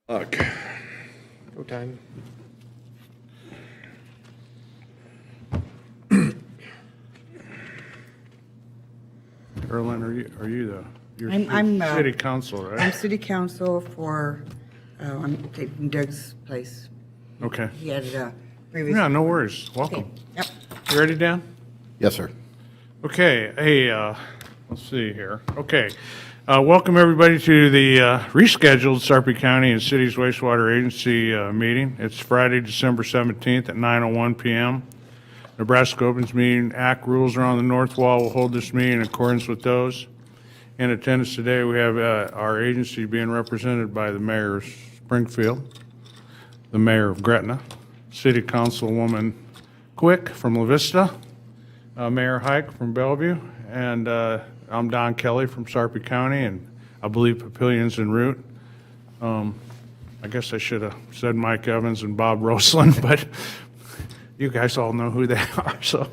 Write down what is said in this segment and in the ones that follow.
Okay. Go time. Erlen, are you you're I'm, city council, right? I'm city council for, I'm taking Doug's place. Okay. He had a previous. Yeah, no worries. Okay, Welcome. yep. You ready, Dan? Yes, sir. Okay. Hey, let's see here. Okay. Welcome everybody to the rescheduled Sarpy County and City's Wastewater Agency meeting. It's Friday, December 17th at 9:01 p.m. Nebraska Open Meetings Act rules are on the north wall. We'll hold this meeting in accordance with those. In attendance today, we have our agency being represented by the mayor of Springfield, the mayor of Gretna, City Councilwoman Quick from La Vista, Mayor Hike from Bellevue, and I'm Don Kelly from Sarpy County, and I believe Papilion's en route. I guess I should have said Mike Evans and Bob Roseland, but you guys all know who they are. So,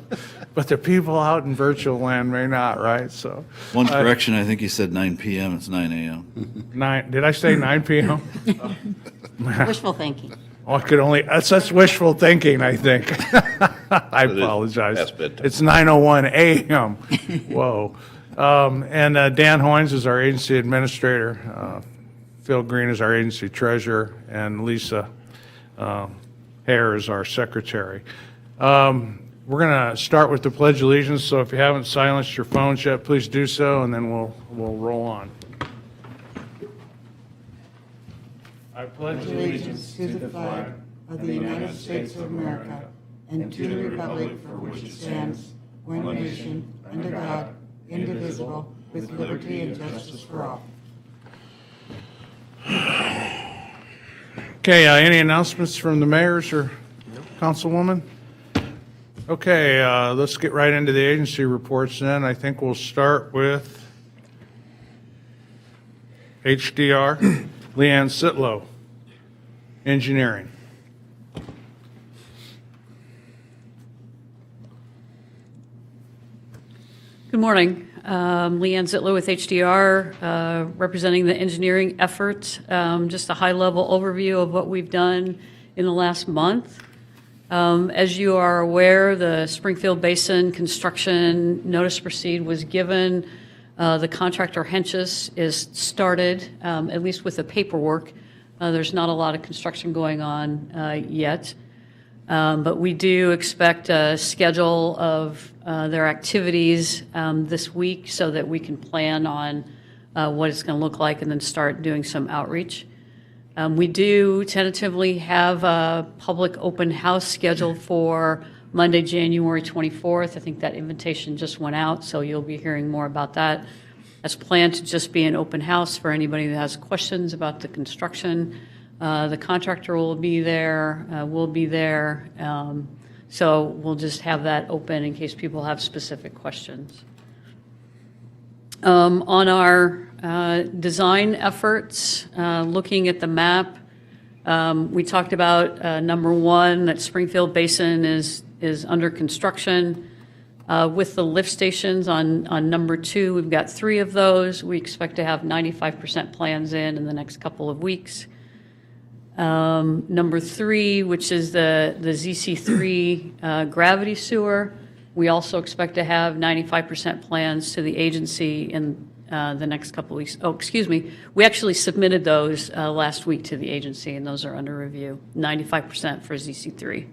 but the people out in virtual land may not, right? So, One correction, I think you said 9 p.m., it's 9 a.m. Did I say 9 p.m.? Wishful thinking. Oh, I could only, that's wishful thinking, I think. I It is apologize. past bedtime. It's 9:01 a.m. Whoa. And Dan Hoins is our agency administrator. Phil Green is our agency treasurer, and Lisa Hare is our secretary. We're going to start with the Pledge of Allegiance, so if you haven't silenced your phones yet, please do so, and then we'll roll on. I pledge Allegiance to the flag of the United States of America and to the republic for which it stands, one nation, under God, indivisible, with liberty and justice for all. Okay, any announcements from the mayors or councilwoman? Okay, let's get right into the agency reports then. I think we'll start with HDR, Leanne Ziettlow, engineering. Good morning. Leanne Ziettlow with HDR, representing the engineering effort. Just a high-level overview of what we've done in the last month. As you are aware, the Springfield Basin construction notice to proceed was given. The contractor Hentges is started, at least with the paperwork. There's not a lot of construction going on yet. But we do expect a schedule of their activities this week so that we can plan on what it's going to look like and then start doing some outreach. We do tentatively have a public open house scheduled for Monday, January 24th. I think that invitation just went out, so you'll be hearing more about that. It's planned to just be an open house for anybody that has questions about the construction. The contractor will be there, we'll be there. So we'll just have that open in case people have specific questions. On our design efforts, looking at the map, we talked about number one, that Springfield Basin is under construction. With the lift stations on number two, we've got 3 of those. We expect to have 95% plans in the next couple of weeks. Number 3, which is the ZC3 gravity sewer, we also expect to have 95% plans to the agency in the next couple of weeks. Oh, excuse me. We actually submitted those last week to the agency, and those are under review, 95% for ZC3.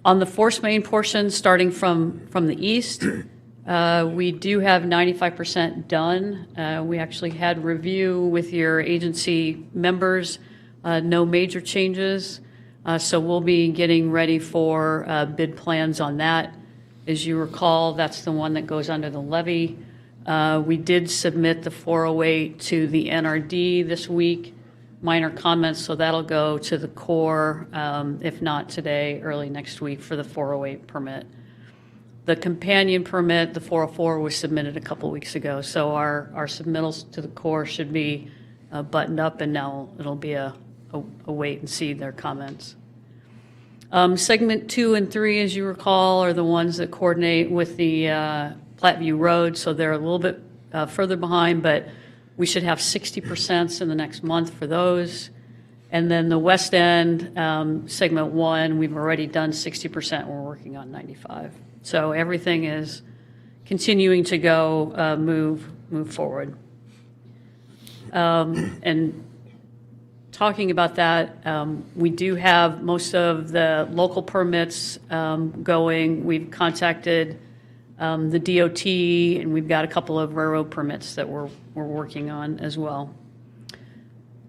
On the force main portion, starting from the east, we do have 95% done. We actually had review with your agency members. No major changes, so we'll be getting ready for bid plans on that. As you recall, that's the one that goes under the levee. We did submit the 408 to the NRD this week. Minor comments, so that'll go to the Corps, if not today, early next week for the 408 permit. The companion permit, the 404, was submitted a couple weeks ago, so our submittals to the Corps should be buttoned up, and now it'll be a wait and see their comments. Segment 2 and 3, as you recall, are the ones that coordinate with the Platteview Road, so they're a little bit further behind, but we should have 60% in the next month for those. And then the West End, segment 1, we've already done 60%. We're working on 95. So everything is continuing to go, move forward. And talking about that, we do have most of the local permits going. We've contacted the DOT, and we've got a couple of railroad permits that we're working on as well.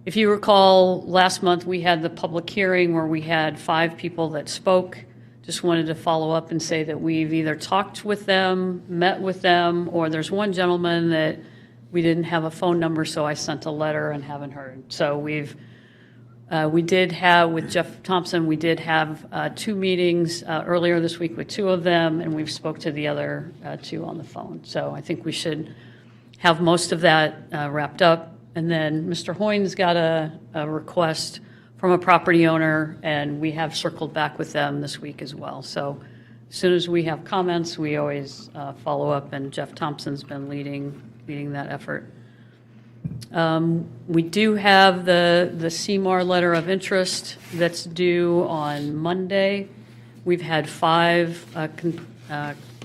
If you recall, last month we had the public hearing where we had 5 people that spoke. Just wanted to follow up and say that we've either talked with them, met with them, or there's one gentleman that we didn't have a phone number, so I sent a letter and haven't heard. So we did have, with Jeff Thompson, we did have 2 meetings earlier this week with 2 of them, and we've spoke to the other 2 on the phone. So I think we should have most of that wrapped up. And then Mr. Hoins got a request from a property owner, and we have circled back with them this week as well. So as soon as we have comments, we always follow up, and Jeff Thompson's been leading that effort. We do have the CMAR letter of interest that's due on Monday. We've had 5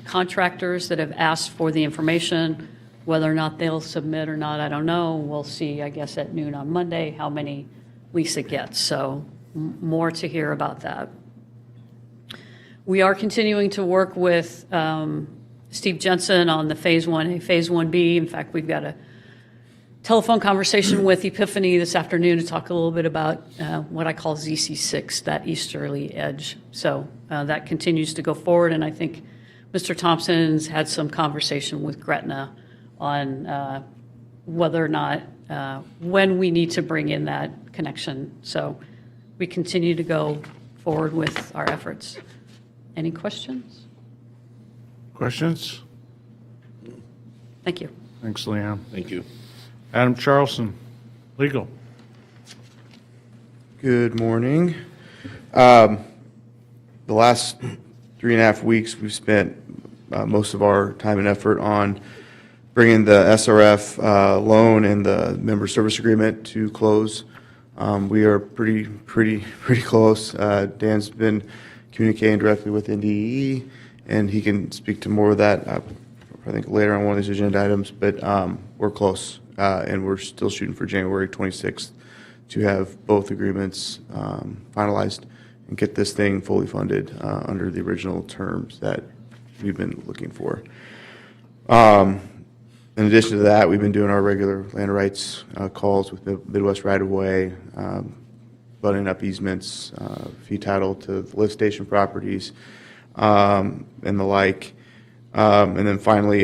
contractors that have asked for the information. Whether or not they'll submit or not, I don't know. We'll see, I guess, at noon on Monday how many Lisa gets. So more to hear about that. We are continuing to work with Steve Jensen on the Phase 1A, Phase 1B. In fact, we've got a telephone conversation with Epiphany this afternoon to talk a little bit about what I call ZC6, that easterly edge. So that continues to go forward, and I think Mr. Thompson's had some conversation with Gretna on whether or not, when we need to bring in that connection. So we continue to go forward with our efforts. Any questions? Questions? Thank you. Thanks, Leanne. Thank you. Adam Charlsen, legal. Good morning. The last 3.5 weeks, we've spent most of our time and effort on bringing the SRF loan and the member service agreement to close. We are pretty close. Dan's been communicating directly with NDE, and he can speak to more of that, I think, later on one of these agenda items. But we're close, and we're still shooting for January 26th to have both agreements finalized and get this thing fully funded under the original terms that we've been looking for. In addition to that, we've been doing our regular land rights calls with Midwest Right-of-Way, butting up easements, fee title to the lift station properties, and the like. And then finally,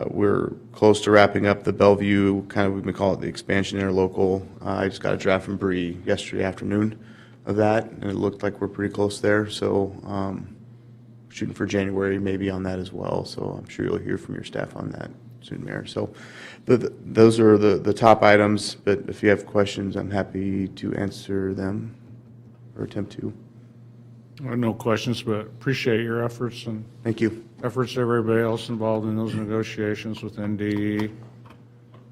we're close to wrapping up the Bellevue, we've been calling it the expansion interlocal. I just got a draft from Bree yesterday afternoon of that, and it looked like we're pretty close there. So shooting for January maybe on that as well. So I'm sure you'll hear from your staff on that soon, Mayor. So those are the top items, but if you have questions, I'm happy to answer them or attempt to. No questions, but appreciate your efforts and Thank you. efforts of everybody else involved in those negotiations with NDE.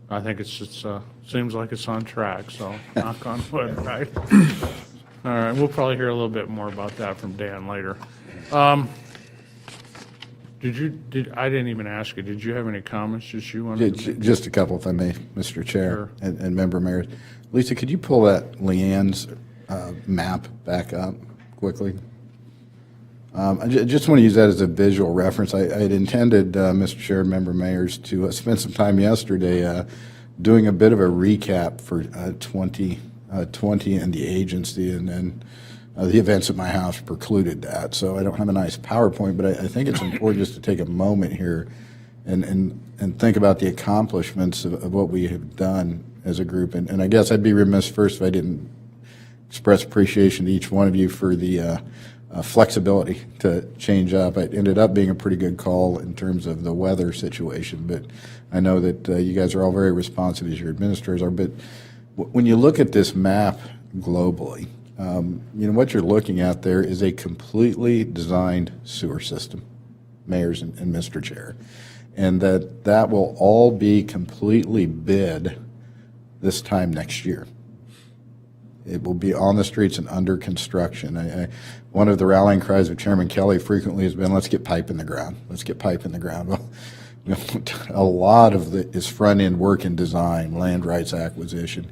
I think it seems like it's on track, so knock on wood, right? All right, we'll probably hear a little bit more about that from Dan later. I didn't even ask you, did you have any comments that you wanted to make? Just a couple, if I may, Mr. Chair Sure. and member mayors. Lisa, could you pull that Leanne's map back up quickly? I just want to use that as a visual reference. I had intended, Mr. Chair and member mayors, to spend some time yesterday doing a bit of a recap for 2020 and the agency, and then the events at my house precluded that. So I don't have a nice PowerPoint, but I think it's important just to take a moment here and think about the accomplishments of what we have done as a group. And I guess I'd be remiss first if I didn't express appreciation to each one of you for the flexibility to change up. It ended up being a pretty good call in terms of the weather situation, but I know that you guys are all very responsive as your administrators are. But when you look at this map globally, what you're looking at there is a completely designed sewer system, mayors and Mr. Chair, and that will all be completely bid this time next year. It will be on the streets and under construction. One of the rallying cries of Chairman Kelly frequently has been, let's get pipe in the ground. Let's get pipe in the ground. Well, a lot of it is front-end work and design, land rights acquisition.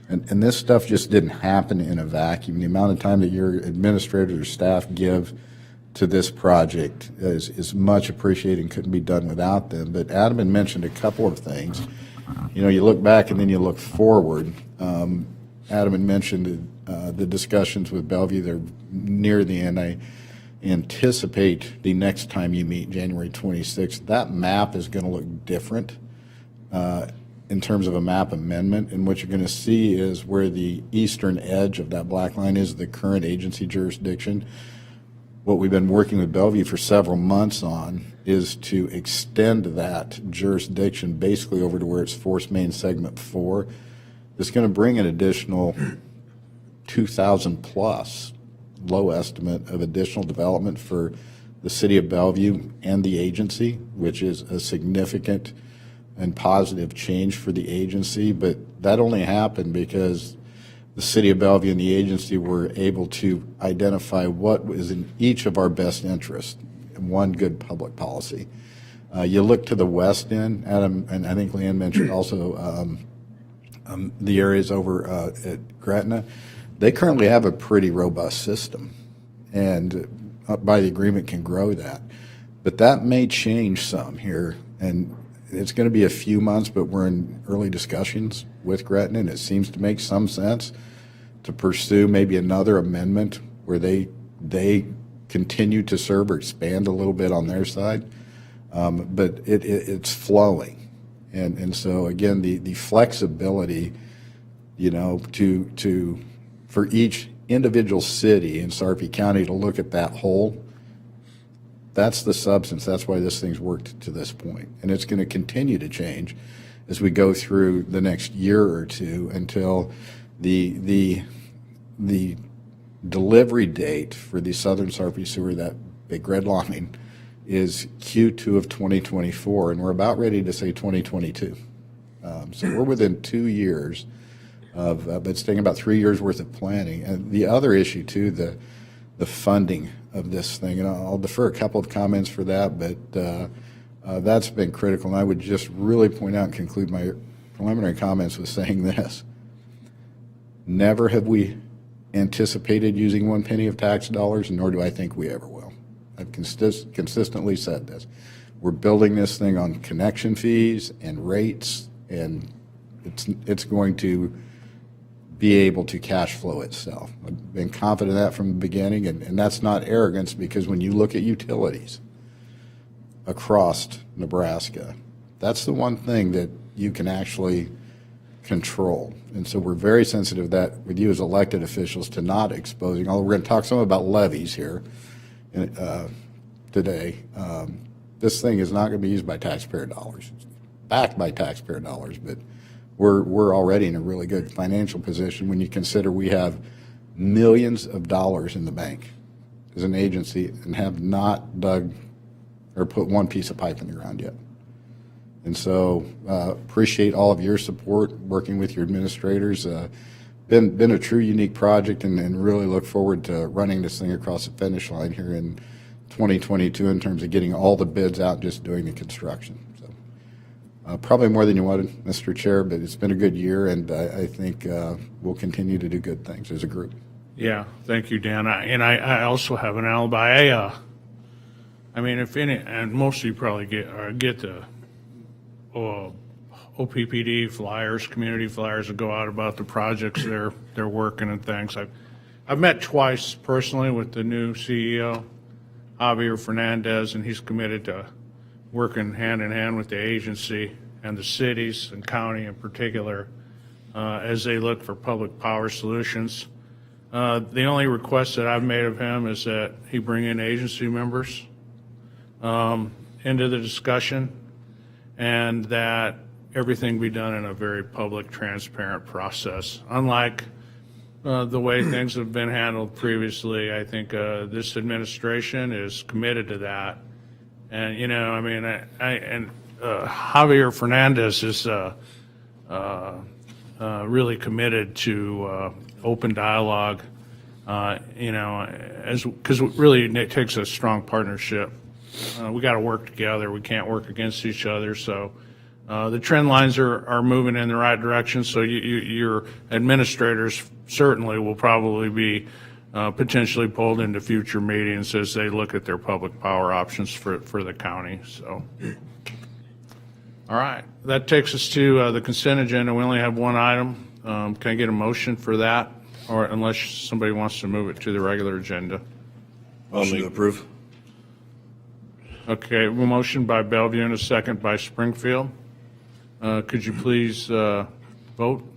And this stuff just didn't happen in a vacuum. The amount of time that your administrators or staff give to this project is much appreciated and couldn't be done without them. But Adam had mentioned a couple of things. You know, you look back and then you look forward. Adam had mentioned the discussions with Bellevue. They're near the end. I anticipate the next time you meet, January 26th, that map is going to look different in terms of a map amendment. And what you're going to see is where the eastern edge of that black line is the current agency jurisdiction. What we've been working with Bellevue for several months on is to extend that jurisdiction basically over to where it's Force Main Segment 4. It's going to bring an additional 2,000 plus, low estimate, of additional development for the city of Bellevue and the agency, which is a significant and positive change for the agency. But that only happened because the city of Bellevue and the agency were able to identify what was in each of our best interests and one good public policy. You look to the west end, Adam, and I think Leanne mentioned also the areas over at Gretna. They currently have a pretty robust system, and by the agreement can grow that. But that may change some here, and it's going to be a few months, but we're in early discussions with Gretna, and it seems to make some sense to pursue maybe another amendment where they continue to serve or expand a little bit on their side. But it's flowing. And so again, the flexibility, you know, for each individual city in Sarpy County to look at that whole, that's the substance. That's why this thing's worked to this point. And it's going to continue to change as we go through the next year or two until the delivery date for the Southern Sarpy Sewer, that big red line, is Q2 of 2024, and we're about ready to say 2022. So we're within 2 years of, but it's taking about 3 years worth of planning. And the other issue too, the funding of this thing, and I'll defer a couple of comments for that, but that's been critical. And I would just really point out and conclude my preliminary comments with saying this: never have we anticipated using 1 penny of tax dollars, nor do I think we ever will. I've consistently said this. We're building this thing on connection fees and rates, and it's going to be able to cash flow itself. I've been confident of that from the beginning, and that's not arrogance, because when you look at utilities across Nebraska, that's the one thing that you can actually control. And so we're very sensitive that with you as elected officials to not exposing, although we're going to talk some about levies here today. This thing is not going to be used by taxpayer dollars. It's backed by taxpayer dollars, but we're already in a really good financial position when you consider we have millions of dollars in the bank as an agency and have not dug or put one piece of pipe in the ground yet. And so appreciate all of your support working with your administrators. Been a true unique project, and really look forward to running this thing across the finish line here in 2022 in terms of getting all the bids out and just doing the construction. So probably more than you wanted, Mr. Chair, but it's been a good year, and I think we'll continue to do good things as a group. Yeah, thank you, Dan. I also have an alibi. I mean, if any, and most of you probably get the OPPD flyers, community flyers that go out about the projects they're working and things. I've met twice personally with the new CEO, Javier Fernandez, and he's committed to working hand in hand with the agency and the cities and county in particular as they look for public power solutions. The only request that I've made of him is that he bring in agency members into the discussion, and that everything be done in a very public, transparent process. Unlike the way things have been handled previously, I think this administration is committed to that. And, you know, I mean, Javier Fernandez is really committed to open dialogue, because really it takes a strong partnership. We got to work together. We can't work against each other. So the trend lines are moving in the right direction. So your administrators certainly will probably be potentially pulled into future meetings as they look at their public power options for the county. So, all right, that takes us to the consent agenda. We only have one item. Can I get a motion for that, or unless somebody wants to move it to the regular agenda? Motion to approve. Okay, a motion by Bellevue and a second by Springfield. Could you please vote?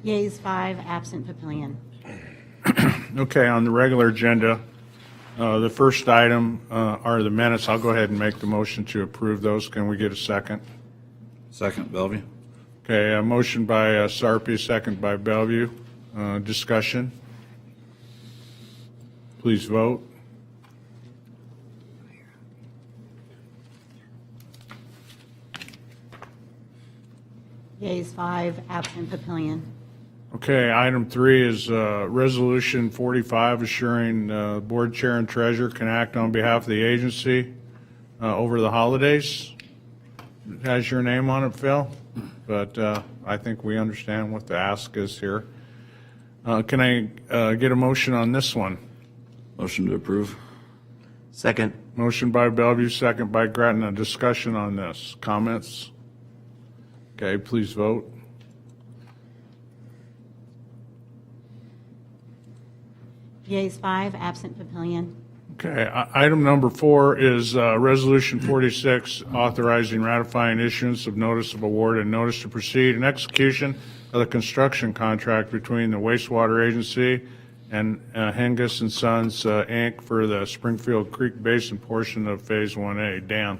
Yeas 5, absent Papillion. Okay, on the regular agenda, the first item are the minutes. I'll go ahead and make the motion to approve those. Can we get a second? Second, Bellevue. Okay, a motion by Sarpy, second by Bellevue. Discussion. Please vote. Yeas 5, absent Papillion. Okay, item 3 is Resolution 45, assuring Board Chair and Treasurer can act on behalf of the agency over the holidays. It has your name on it, Phil, but I think we understand what the ask is here. Can I get a motion on this one? Motion to approve. Second. Motion by Bellevue, second by Gretna. Discussion on this. Comments? Okay, please vote. Yeas 5, absent Papillion. Okay, item number 4 is Resolution 46, authorizing ratifying issuance of notice of award and notice to proceed and execution of the construction contract between the Wastewater Agency and Hentges and Sons, Inc. for the Springfield Creek Basin portion of Phase 1A. Dan?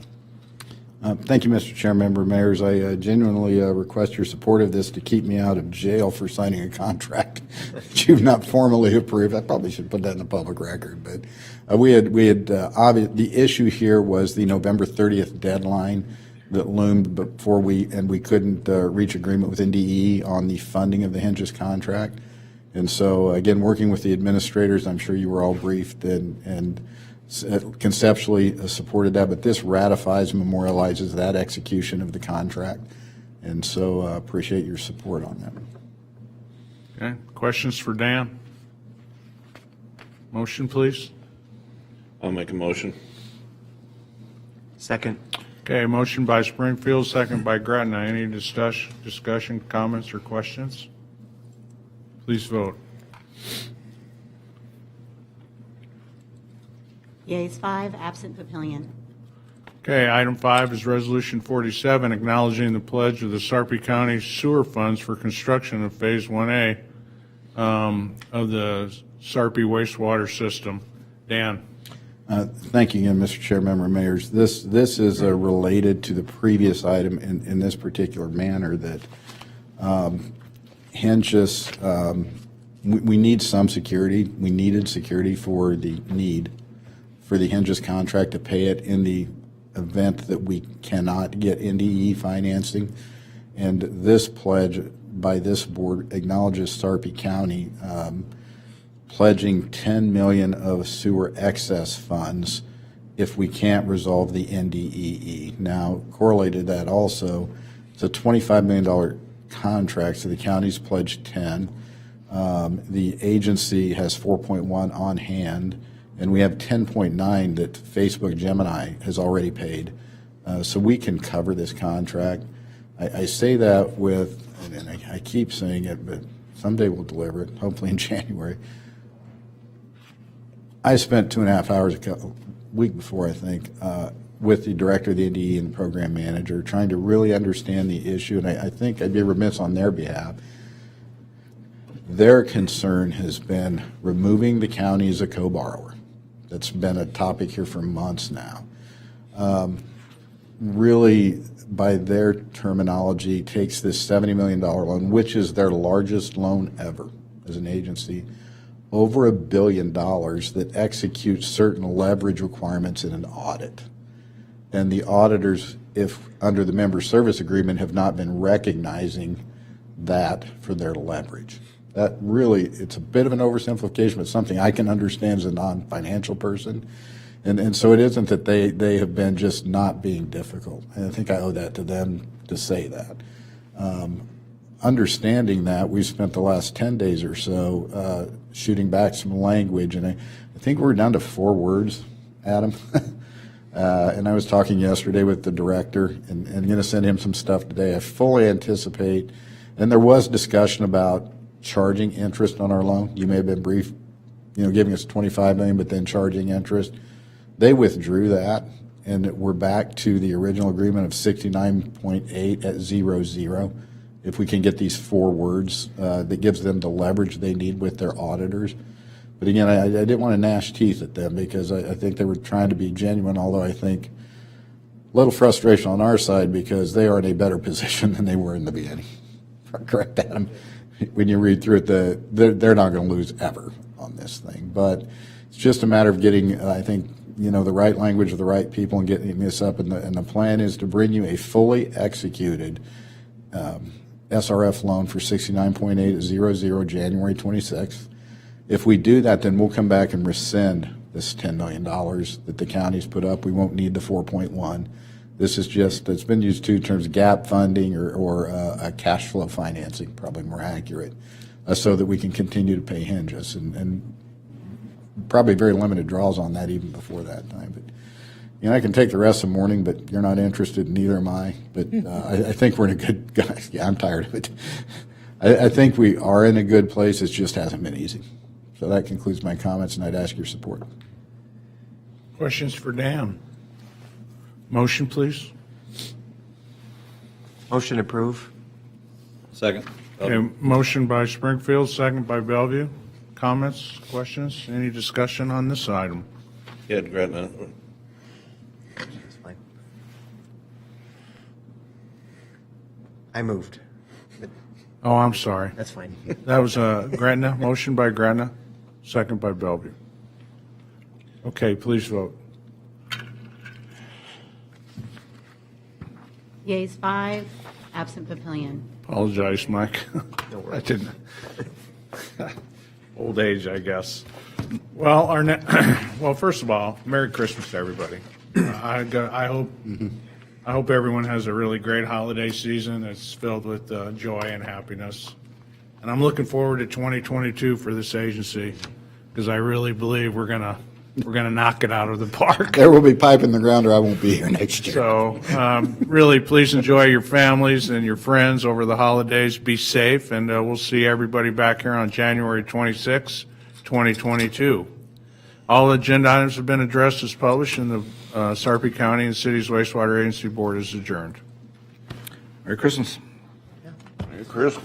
Thank you, Mr. Chair, member mayors. I genuinely request your support of this to keep me out of jail for signing a contract that you've not formally approved. I probably should put that in the public record, but the issue here was the November 30th deadline that loomed before we couldn't reach agreement with NDE on the funding of the Hentges contract. And so, again, working with the administrators, I'm sure you were all briefed and conceptually supported that, but this ratifies and memorializes that execution of the contract. And so appreciate your support on that. Okay, questions for Dan? Motion, please. I'll make a motion. Second. Okay, motion by Springfield, second by Gretna. Any discussion, comments, or questions? Please vote. Yeas 5, absent Papillion. Okay, item 5 is Resolution 47, acknowledging the pledge of the Sarpy County sewer funds for construction of Phase 1A of the Sarpy wastewater system. Dan? Thank you again, Mr. Chair, member mayors. This is related to the previous item in this particular manner that Hentges, we need some security. We needed security for the Hentges contract to pay it in the event that we cannot get NDE financing. And this pledge by this board acknowledges Sarpy County pledging $10 million of sewer excess funds if we can't resolve the NDEE. Now, correlated to that also, it's a $25 million contract, so the county's pledged 10. The agency has 4.1 on hand, and we have 10.9 that Facebook Gemini has already paid. So we can cover this contract. I say that with, and I keep saying it, but someday we'll deliver it, hopefully in January. I spent 2.5 hours a week before, I think, with the director of the NDE and the program manager, trying to really understand the issue, and I think I'd be remiss on their behalf. Their concern has been removing the county as a co-borrower. That's been a topic here for months now. Really, by their terminology, takes this $70 million loan, which is their largest loan ever as an agency, over $1 billion that executes certain leverage requirements in an audit. And the auditors, if under the member service agreement, have not been recognizing that for their leverage. That really, it's a bit of an oversimplification, but something I can understand as a non-financial person. And so it isn't that they have been just not being difficult. And I think I owe that to them to say that. Understanding that, we've spent the last 10 days or so shooting back some language, and I think we're down to 4 words, Adam. And I was talking yesterday with the director, and going to send him some stuff today. I fully anticipate, and there was discussion about charging interest on our loan. You may have been brief, giving us $25 million, but then charging interest. They withdrew that, and we're back to the original agreement of 69.8 at 0.0. If we can get these 4 words, that gives them the leverage they need with their auditors. But again, I didn't want to gnash teeth at them because I think they were trying to be genuine, although I think a little frustration on our side because they are in a better position than they were in the beginning. Correct, Adam? When you read through it, they're not going to lose ever on this thing. But it's just a matter of getting, I think, the right language of the right people and getting this up. And the plan is to bring you a fully executed SRF loan for 69.8 at 0.0 January 26th. If we do that, then we'll come back and rescind this $10 million that the county's put up. We won't need the 4.1. This is just, it's been used 2 terms, gap funding or a cash flow financing, probably more accurate, so that we can continue to pay Hentges and probably very limited draws on that even before that time. But I can take the rest of the morning, but you're not interested, neither am I. But I think we're in a good, yeah, I'm tired of it. I think we are in a good place. It just hasn't been easy. So that concludes my comments, and I'd ask your support. Questions for Dan? Motion, please. Motion approve. Second. Okay, motion by Springfield, second by Bellevue. Comments, questions, any discussion on this item? Yeah, Gretna. I moved. Oh, I'm sorry. That's fine. That was Gretna, motion by Gretna, second by Bellevue. Okay, please vote. Yeas 5, absent Papillion. Apologize, Mike. I didn't. Old age, I guess. Well, well, first of all, Merry Christmas to everybody. I hope everyone has a really great holiday season that's filled with joy and happiness. And I'm looking forward to 2022 for this agency because I really believe we're gonna knock it out of the park. There will be pipe in the ground or I won't be here next year. So really, please enjoy your families and your friends over the holidays. Be safe, and we'll see everybody back here on January 26, 2022. All agenda items have been addressed as published, and the Sarpy County and City's Wastewater Agency Board is adjourned. Merry Christmas. Merry Christmas.